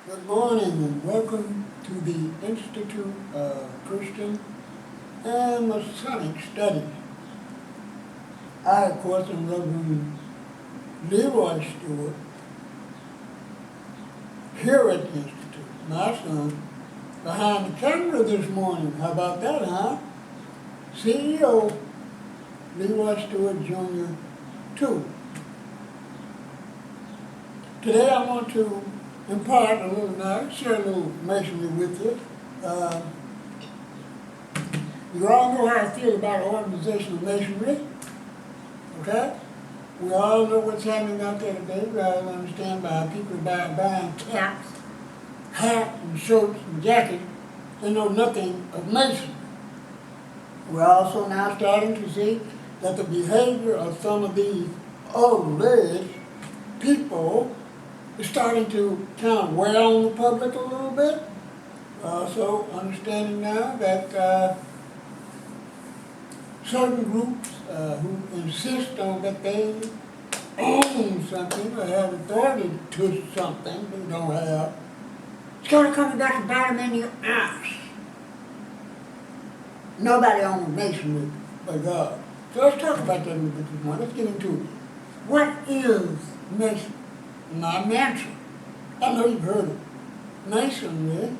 Good morning and welcome to the Institute of Christian and Masonic Studies. I, of course, am Reverend Leroy Stewart here at the Institute. My son behind the camera this morning. How about that, huh? CEO Leroy Stewart Jr. 2. Today I want to impart a little knowledge, share a little masonry with you. You all know how I feel about organizational masonry, okay? We all know what's happening out there today. We all understand by people buying caps, hats, and shirts and jackets. They know nothing of masonry. We're also now starting to see that the behavior of some of these alleged people is starting to kind of wear on the public a little bit. So understanding now that certain groups who insist on that they own something or have authority to something they don't have, it's kind of coming back to bite them in the ass. Nobody owns masonry but God. So let's talk about that a little bit this morning. Let's get into it. What is masonry? Not mantra. I know you've heard it. Masonry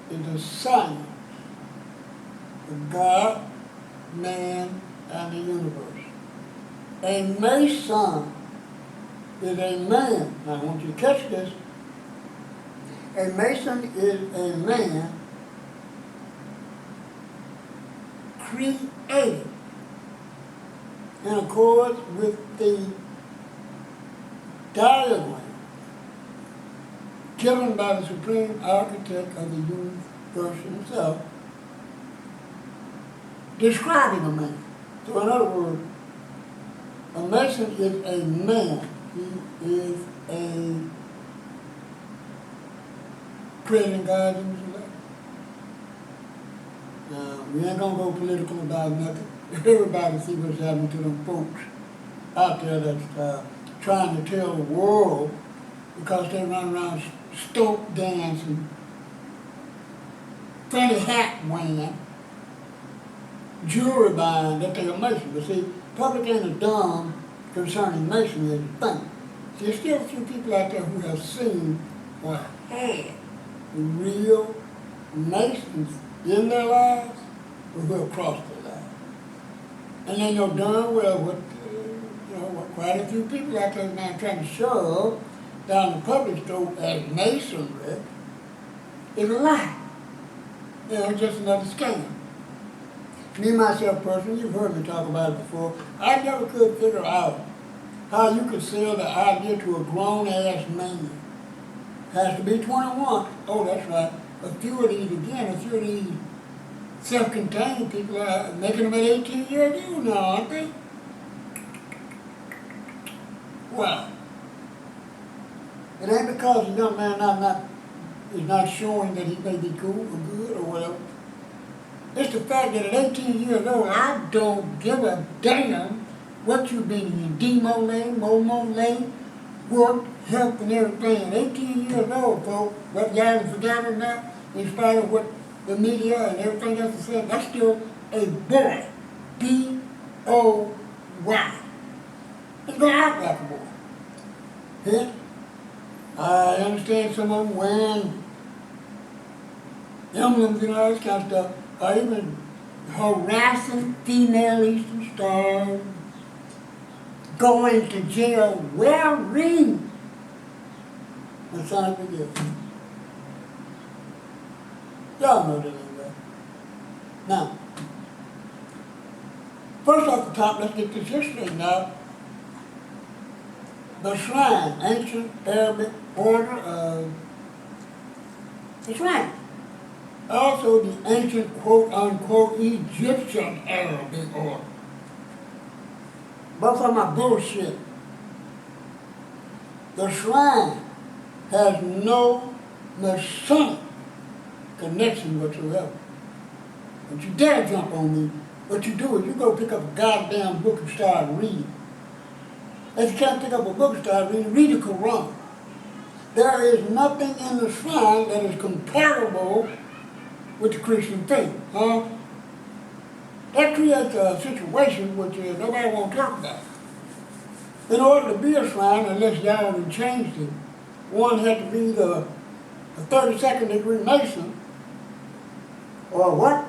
is a science of God, man, and the universe. A mason is a man. Now I want you to catch this. A mason is a man created in accord with the diagram given by the supreme architect of the universe himself, describing a man. So in other words, a mason is a man. He is a creating God's image and likeness. Now, we ain't gonna go political about nothing. Everybody see what's happening to them folks out there that's trying to tell the world because they run around stoke dancing, funny hat wearing, jewelry buying that they're Mason. But see, public ain't as dumb concerning Masonry as you think. See, there's still a few people out there who have seen or had the real Masons in their lives or who have crossed their lives. And they know darn well what quite a few people out there now trying to shove down the public throat as masonry is a lie. Just another scam. Me, myself, personally, you've heard me talk about it before. I never could figure out how you could sell the idea to a grown-ass man. Has to be 21. Oh, that's right. A few of these self-contained people are making them at 18 years old now, aren't they? Well, it ain't because the young man is not showing that he may be cool or good or whatever. It's the fact that at 18 years old, I don't give a damn what you've been in demo lane, momo lane, work, health, and everything. At 18 years old, folks, what y'all have forgotten now, in spite of what the media and everything else is saying, that's still a boy. B-O-Y. He's going to act like a boy. Yeah? I understand some of them wearing emblems and all this kind of stuff, or even harassing female Eastern stars, going to jail wearing Masonic gifts. Y'all know that anyway. Now, first off the top, let's get this history now. The shrine, ancient Arabic order of the shrine. Also the ancient quote-unquote Egyptian Arabic order. Both of them are bullshit. The shrine has no Masonic connection whatsoever. Don't you dare jump on me. What you do is you go pick up a goddamn book and start reading. If you can't pick up a book and start reading, read the Quran. there is nothing in the shrine that is comparable with the Christian faith. Huh? That creates a situation which nobody wants to talk about. In order to be a shrine, unless y'all have changed it, one had to be a 32nd degree Mason, or what?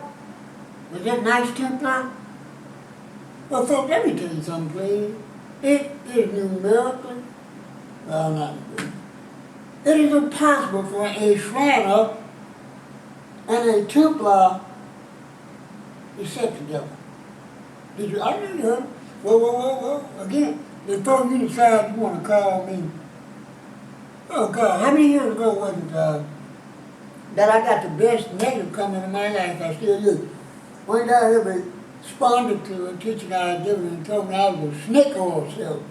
Was that Knights Templar? Well, folks, let me tell you something, please. It is numerically, well, not numerically. It is impossible for a Shriner and a Templar to sit together. Did you? I didn't hear. Well. Again, before you decide you want to call me, oh God, how many years ago was it that I got the best native come into my life? I still do. One guy here responded to a teaching I had given and told me I was a snake oil salesman.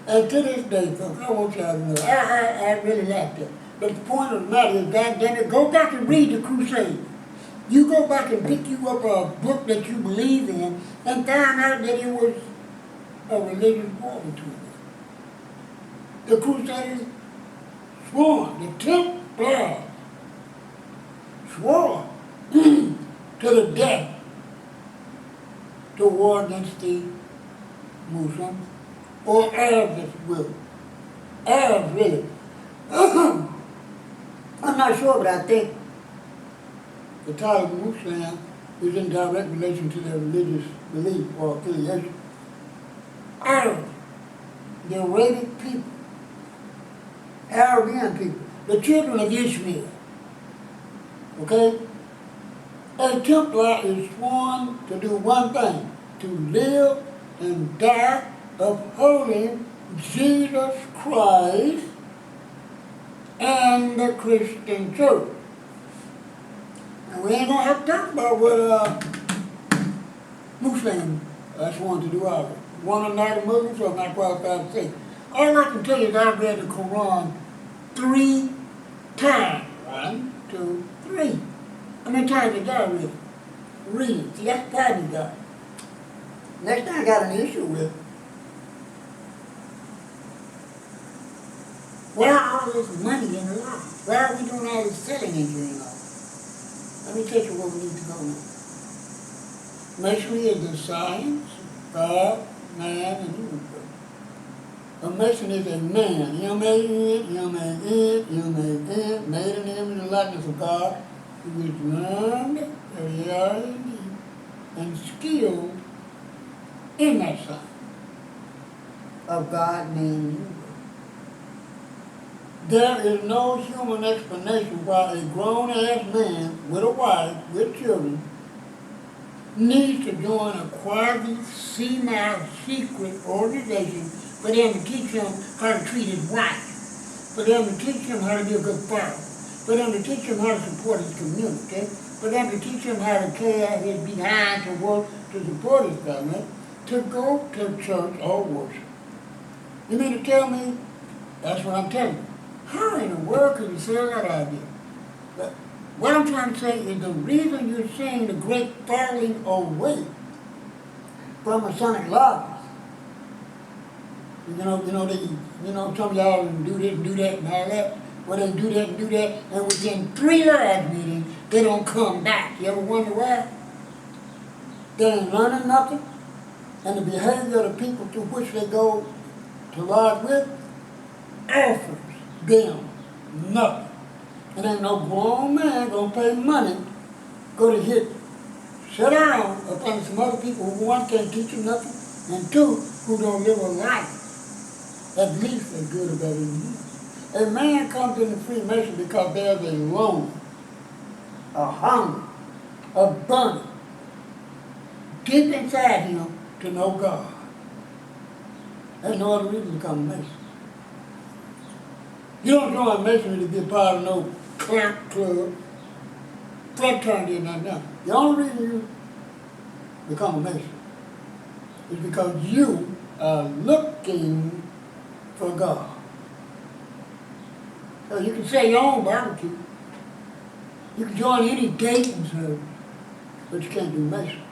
And to this day, folks, I want y'all to know, I really like that. But the point of the matter is, goddamn it, go back and read the Crusade. You go back and pick you up a book that you believe in and find out that it was a religious war between them. The Crusaders swore, the Templars swore to the death to war against the Muslims, or Arabs, if you will. Arabs, really. I'm not sure, but I think the title of Muslim is in direct relation to their religious belief or affiliation. Arabs, the Arabic people, Arabian people, the children of Ishmael. Okay? A Templar is sworn to do one thing, to live and die upholding Jesus Christ and the Christian church. And we ain't gonna have to talk about what Muslims are sworn to do either. One or not a Muslim, so I'm not qualified to say. All I can tell you is I've read the Quran 3 times. 1, 2, 3. How many times did God read it? Read it. See, that's God you got. Next thing I got an issue with, why all this money in the law? Why are we doing all this selling injury law? Let me take you where we need to go now. Masonry is the science of God, man, and human. A Mason is a man, made in the image and likeness of God, who is learned, familiarity, and skilled in that science of God, man, and human. There is no human explanation why a grown-ass man with a wife, with children, needs to join a quasi-senile secret organization for them to teach him how to treat his wife, for them to teach him how to be a good father, for them to teach him how to support his community, for them to teach him how to carry his behind to work to support his family, to go to church or worship. You mean to tell me? That's what I'm telling you. How in the world could you sell that idea? But what I'm trying to say is the reason you're seeing the great falling away from Masonic lodges. Some of y'all do this and do that and all that. Well, they do that and do that, and within 3 lodge meetings, they don't come back. You ever wonder why? They ain't learning nothing, and the behavior of the people through which they go to lodge with offers them nothing. And ain't no grown man gonna pay money, go to sit down up under some other people who, 1, can't teach you nothing, and 2, who don't live a life at least as good or better than you. A man comes into Freemason because there's a longing, a hunger, a burning deep inside him to know God. There's no other reason to become a Mason. You don't join Masonry to be a part of no clamp club, fraternity, or nothing. The only reason you become a Mason is because you are looking for God. So you can say your own barbecue. You can join any dating service, but you can't do Masonry.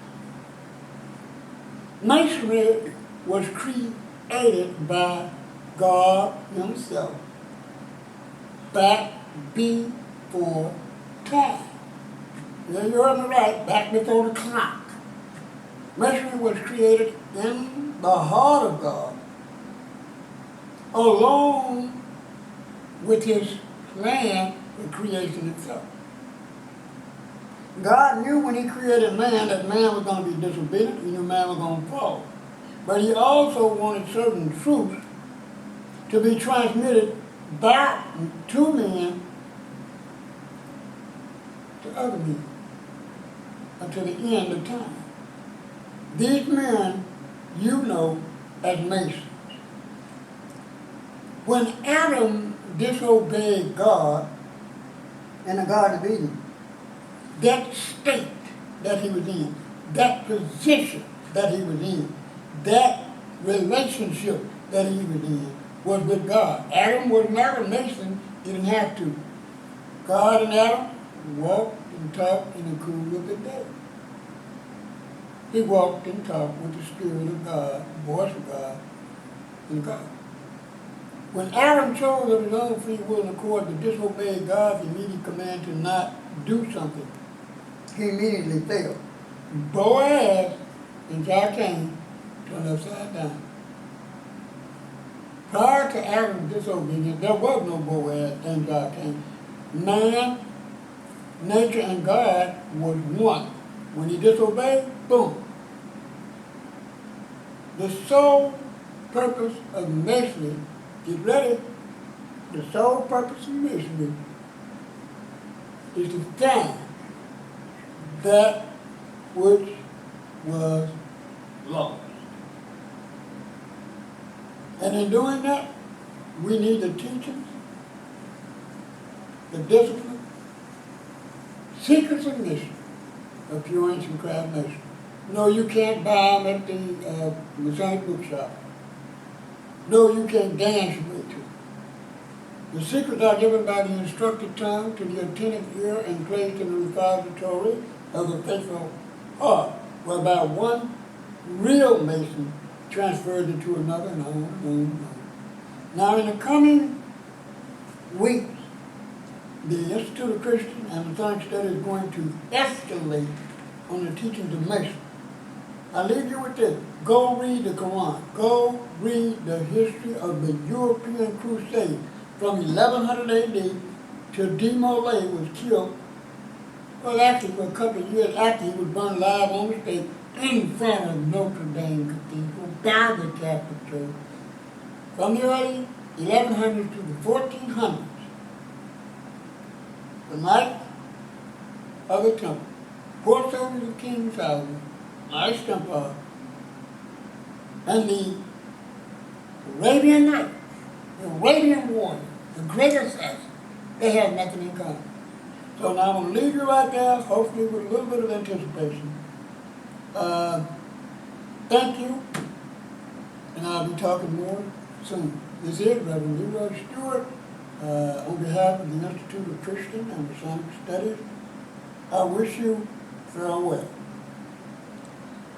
Masonry was created by God Himself back before time. Yeah, you heard me right, back before the clock. Masonry was created in the heart of God, along with his plan for creation itself. God knew when he created man that man was going to be disobedient, he knew man was going to fall. But he also wanted certain truths to be transmitted back to men, to other men, until the end of time. These men, you know, as Masons. When Adam disobeyed God in the Garden of Eden, that state that he was in, that position that he was in, that relationship that he was in was with God. Adam was not a Mason, didn't have to. God and Adam walked and talked in the cool of the day. He walked and talked with the Spirit of God, the voice of God, and God. When Adam chose of his own free will and accord to disobey God's immediate command to not do something, he immediately failed. Boaz and Cain turned upside down. Prior to Adam's disobedience, there was no Boaz and Cain. Man, nature, and God was one. When he disobeyed, boom. The sole purpose of Masonry, get ready, the sole purpose of Masonry is to find that which was lost. And in doing that, we need the teachings, the discipline, secrets and mission of pure ancient craft masonry. No, you can't buy them at the Masonic bookshop. No, you can't dance your way to it. The secrets are given by the instructed tongue to the attentive ear and placed in the repository of the faithful heart, whereby one real Mason transferred it to another and on and on and on. Now, in the coming weeks, the Institute of Christian and Masonic Studies is going to escalate on the teachings of Masonry. I leave you with this. Go read the Quran. Go read the history of the European Crusade from 1100 AD till De Molay was killed. Well, actually, for a couple of years after he was burned alive on the stake in front of Notre Dame Cathedral by the Catholic Church. From the early 1100s to the 1400s, the Knights of the Temple, poor soldiers of King Solomon, Knights Templar, and the Arabian Knights, the Arabian warrior, the great assassin, they have nothing in common. So now I'm going to leave you right there, hopefully with a little bit of anticipation. Thank you, and I'll be talking more soon. This is Reverend Leroy Stewart, on behalf of the Institute of Christian and Masonic Studies. I wish you farewell.